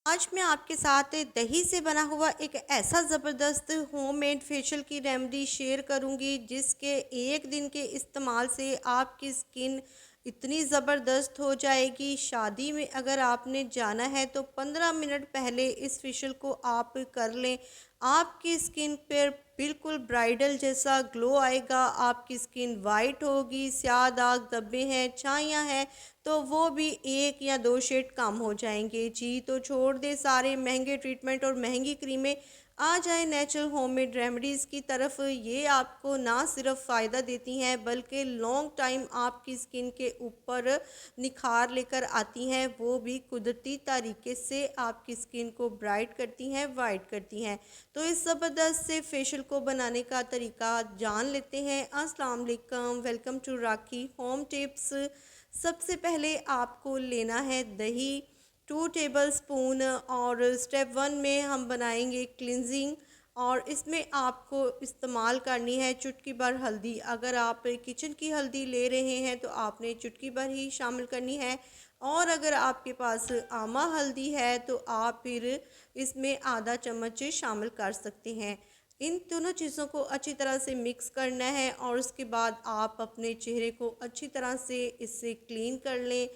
आज मैं आपके साथ दही से बना हुआ एक ऐसा ज़बरदस्त होममेड फेशियल की रेमेडी शेयर करूंगी जिसके एक दिन के इस्तेमाल से आपकी स्किन इतनी ज़बरदस्त हो जाएगी। शादी में अगर आपने जाना है तो 15 मिनट पहले इस फेशियल को आप कर लें। आपकी स्किन पर बिल्कुल ब्राइडल जैसा ग्लो आएगा। आपकी स्किन वाइट होगी। स्याह दाग धब्बे हैं, छाइयाँ हैं, तो वो भी 1 या 2 शेड कम हो जाएंगे। जी तो छोड़ दे सारे महंगे ट्रीटमेंट और महंगी क्रीमें, आ जाए नेचुरल होममेड रेमेडीज़ की तरफ। ये आपको ना सिर्फ फ़ायदा देती हैं बल्कि लॉन्ग टाइम आपकी स्किन के ऊपर निखार लेकर आती हैं, वो भी कुदरती तरीके से आपकी स्किन को ब्राइट करती हैं, वाइट करती हैं। तो इस ज़बरदस्त से फेशियल को बनाने का तरीका जान लेते हैं। अस्सलाम वालेकुम, welcome to Rakhi home tips. सबसे पहले आपको लेना है दही 2 टेबल स्पून, और स्टेप 1 में हम बनाएंगे क्लिनजिंग। और इसमें आपको इस्तेमाल करनी है चुटकी भर हल्दी। अगर आप किचन की हल्दी ले रहे हैं तो आपने चुटकी भर ही शामिल करनी है, और अगर आपके पास आमा हल्दी है तो आप फिर इसमें आधा चम्मच शामिल कर सकते हैं। इन दोनों चीज़ों को अच्छी तरह से मिक्स करना है और उसके बाद आप अपने चेहरे को अच्छी तरह से इससे क्लीन कर लें।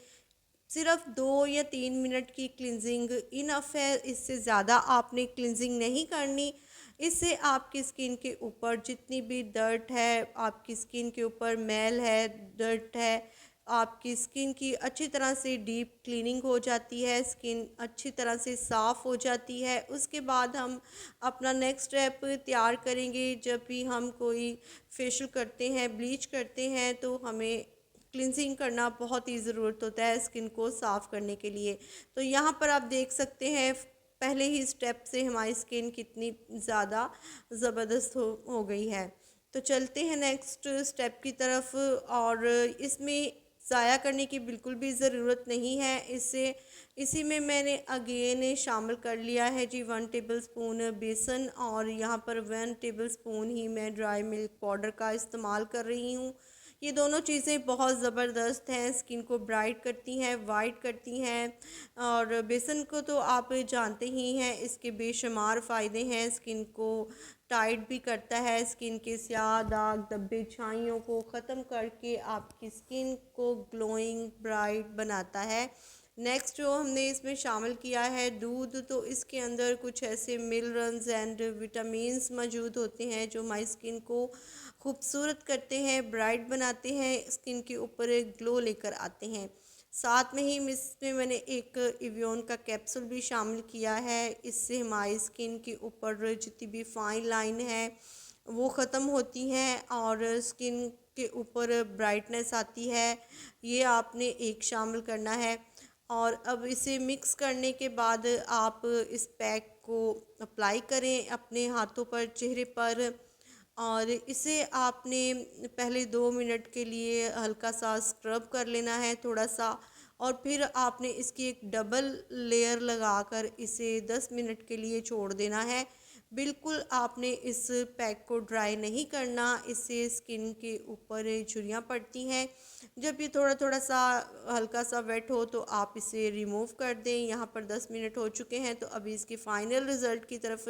सिर्फ 2 या 3 मिनट की क्लिनजिंग इनफ है, इससे ज़्यादा आपने क्लिनजिंग नहीं करनी। इससे आपकी स्किन के ऊपर जितनी भी डर्ट है, आपकी स्किन के ऊपर मैल है, डर्ट है, आपकी स्किन की अच्छी तरह से डीप क्लीनिंग हो जाती है। स्किन अच्छी तरह से साफ़ हो जाती है। उसके बाद हम अपना नेक्स्ट स्टेप तैयार करेंगे। जब भी हम कोई फेशियल करते हैं, ब्लीच करते हैं, तो हमें क्लिनजिंग करना बहुत ही ज़रूरत होता है स्किन को साफ़ करने के लिए। तो यहाँ पर आप देख सकते हैं पहले ही स्टेप से हमारी स्किन कितनी ज़्यादा ज़बरदस्त हो गई है। तो चलते हैं नेक्स्ट स्टेप की तरफ। और इसमें ज़ाया करने की बिल्कुल भी ज़रूरत नहीं है। इससे इसी में मैंने अगेन शामिल कर लिया है जी 1 टेबल स्पून बेसन, और यहाँ पर 1 टेबल स्पून ही मैं ड्राई मिल्क पाउडर का इस्तेमाल कर रही हूँ। ये दोनों चीज़ें बहुत ज़बरदस्त हैं, स्किन को ब्राइट करती हैं, वाइट करती हैं। और बेसन को तो आप जानते ही हैं, इसके बेशुमार फ़ायदे हैं। स्किन को टाइट भी करता है, स्किन के स्याह दाग धब्बे छाइयों को ख़त्म करके आपकी स्किन को ग्लोइंग ब्राइट बनाता है। नेक्स्ट जो हमने इसमें शामिल किया है दूध, तो इसके अंदर कुछ ऐसे मिनरल्स एंड विटामिन्स मौजूद होते हैं जो हमारी स्किन को खूबसूरत करते हैं, ब्राइट बनाते हैं, स्किन के ऊपर एक ग्लो लेकर आते हैं। साथ में ही इसमें मैंने एक इवियन का कैप्सूल भी शामिल किया है। इससे हमारी स्किन के ऊपर जितनी भी फाइन लाइन है वो ख़त्म होती हैं और स्किन के ऊपर ब्राइटनेस आती है। ये आपने एक शामिल करना है। और अब इसे मिक्स करने के बाद आप इस पैक को अप्लाई करें अपने हाथों पर, चेहरे पर। और इसे आपने पहले 2 मिनट के लिए हल्का सा स्क्रब कर लेना है थोड़ा सा, और फिर आपने इसकी एक डबल लेयर लगाकर इसे 10 मिनट के लिए छोड़ देना है। बिल्कुल आपने इस पैक को ड्राई नहीं करना, इससे स्किन के ऊपर झुर्रियाँ पड़ती हैं। जब ये थोड़ा थोड़ा सा हल्का सा वेट हो तो आप इसे रिमूव कर दें। यहाँ पर 10 मिनट हो चुके हैं, तो अभी इसके फाइनल रिज़ल्ट की तरफ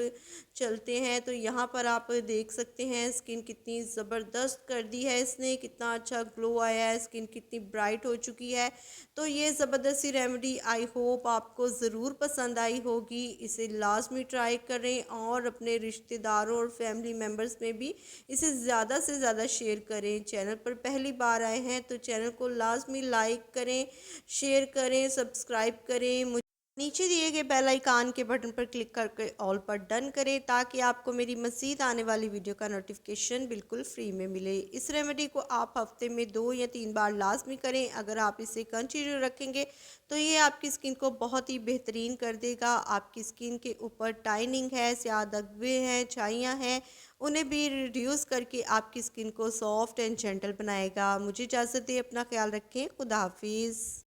चलते हैं। तो यहाँ पर आप देख सकते हैं स्किन कितनी ज़बरदस्त कर दी है इसने, कितना अच्छा ग्लो आया है, स्किन कितनी ब्राइट हो चुकी है। तो ये ज़बरदस्त सी रेमेडी आई होप आपको ज़रूर पसंद आई होगी। इसे लाजमी ट्राई करें और अपने रिश्तेदारों और फैमिली मेम्बर्स में भी इसे ज़्यादा से ज़्यादा शेयर करें। चैनल पर पहली बार आए हैं तो चैनल को लाजमी लाइक करें, शेयर करें, सब्सक्राइब करें। नीचे दिए गए बेल आइकान के बटन पर क्लिक करके ऑल पर डन करें ताकि आपको मेरी मज़ीद आने वाली वीडियो का नोटिफिकेशन बिल्कुल फ्री में मिले। इस रेमेडी को आप हफ्ते में 2 या 3 बार लाजमी करें। अगर आप इसे कंटिन्यू रखेंगे तो ये आपकी स्किन को बहुत ही बेहतरीन कर देगा। आपकी स्किन के ऊपर टाइनिंग है, स्याह धब्बे हैं, छाइयाँ हैं, उन्हें भी रिड्यूस करके आपकी स्किन को सॉफ्ट एंड जेंटल बनाएगा। मुझे इजाज़त दें, अपना ख्याल रखें, खुदा हाफिज़।